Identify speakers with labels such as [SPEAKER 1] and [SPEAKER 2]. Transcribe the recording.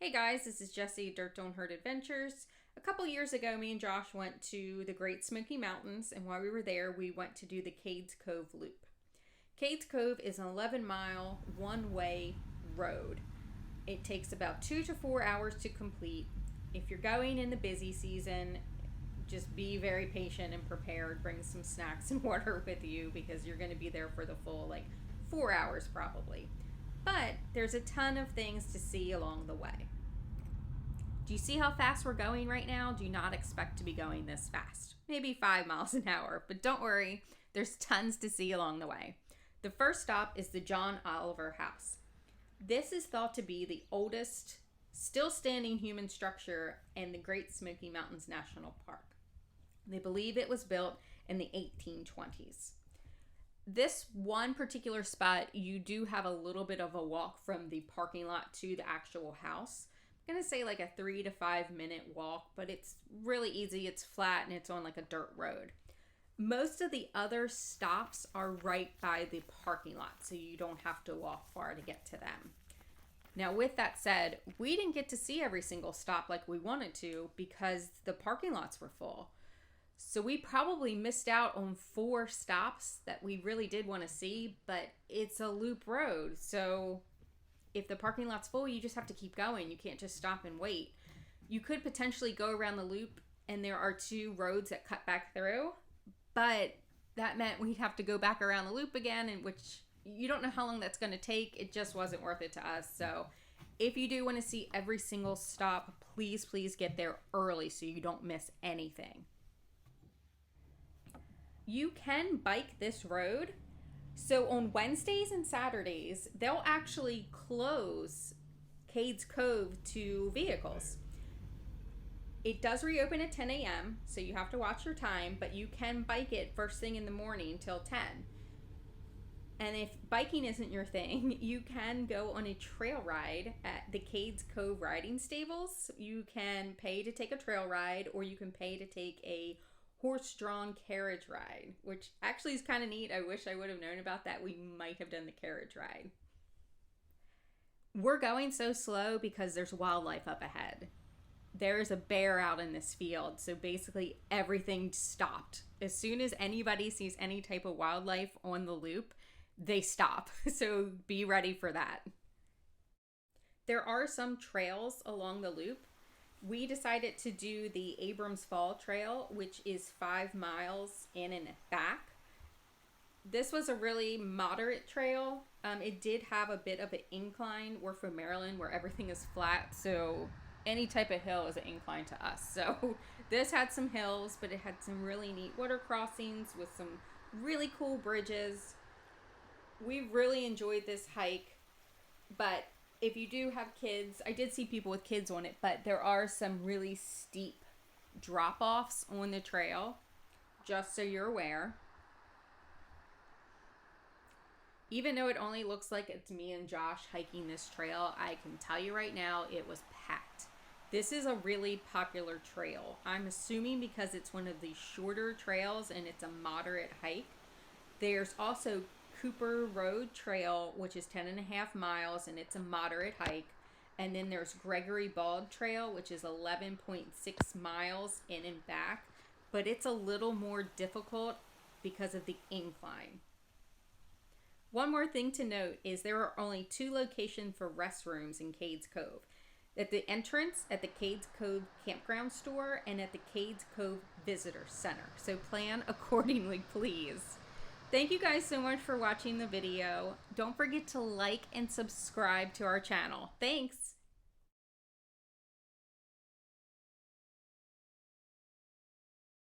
[SPEAKER 1] Hey guys, this is Jessie, Dirt Don't Hurt Adventures. A couple years ago, me and Josh went to the Great Smoky Mountains, and while we were there, we went to do the Cades Cove Loop. Cades Cove is an 11-mile, one-way road. It takes about 2 to 4 hours to complete. If you're going in the busy season, just be very patient and prepared. Bring some snacks and water with you because you're going to be there for the full 4 hours probably. But there's a ton of things to see along the way. Do you see how fast we're going right now? Do not expect to be going this fast. Maybe 5 miles an hour, but don't worry, there's tons to see along the way. The first stop is the John Oliver House. This is thought to be the oldest still standing human structure in the Great Smoky Mountains National Park. They believe it was built in the 1820s. This one particular spot, you do have a little bit of a walk from the parking lot to the actual house. I'm going to say like a 3 to 5 minute walk, but it's really easy. It's flat and it's on like a dirt road. Most of the other stops are right by the parking lot, so you don't have to walk far to get to them. Now, with that said, we didn't get to see every single stop like we wanted to because the parking lots were full. So we probably missed out on 4 stops that we really did want to see, but it's a loop road. So if the parking lot's full, you just have to keep going. You can't just stop and wait. You could potentially go around the loop, and there are 2 roads that cut back through, but that meant we'd have to go back around the loop again, and which you don't know how long that's going to take. It just wasn't worth it to us. So if you do want to see every single stop, please get there early so you don't miss anything. You can bike this road. So on Wednesdays and Saturdays, they'll actually close Cades Cove to vehicles. It does reopen at 10 a.m., so you have to watch your time, but you can bike it first thing in the morning till 10. And if biking isn't your thing, you can go on a trail ride at the Cades Cove riding stables. You can pay to take a trail ride, or you can pay to take a horse-drawn carriage ride, which actually is kind of neat. I wish I would have known about that. We might have done the carriage ride. We're going so slow because there's wildlife up ahead. There's a bear out in this field, so basically everything stopped. As soon as anybody sees any type of wildlife on the loop, they stop. So be ready for that. There are some trails along the loop. We decided to do the Abrams Fall Trail, which is 5 miles in and back. This was a really moderate trail. It did have a bit of an incline. We're from Maryland where everything is flat, so any type of hill is an incline to us. So this had some hills, but it had some really neat water crossings with some really cool bridges. We really enjoyed this hike, but if you do have kids, I did see people with kids on it, but there are some really steep drop-offs on the trail, just so you're aware. Even though it only looks like it's me and Josh hiking this trail, I can tell you right now it was packed. This is a really popular trail. I'm assuming because it's one of the shorter trails and it's a moderate hike. There's also Cooper Road Trail, which is 10.5 miles, and it's a moderate hike. And then there's Gregory Bald Trail, which is 11.6 miles in and back, but it's a little more difficult because of the incline. One more thing to note is there are only 2 locations for restrooms in Cades Cove. At the entrance at the Cades Cove Campground Store and at the Cades Cove Visitor Center. So plan accordingly, please. Thank you guys so much for watching the video. Don't forget to like and subscribe to our channel. Thanks!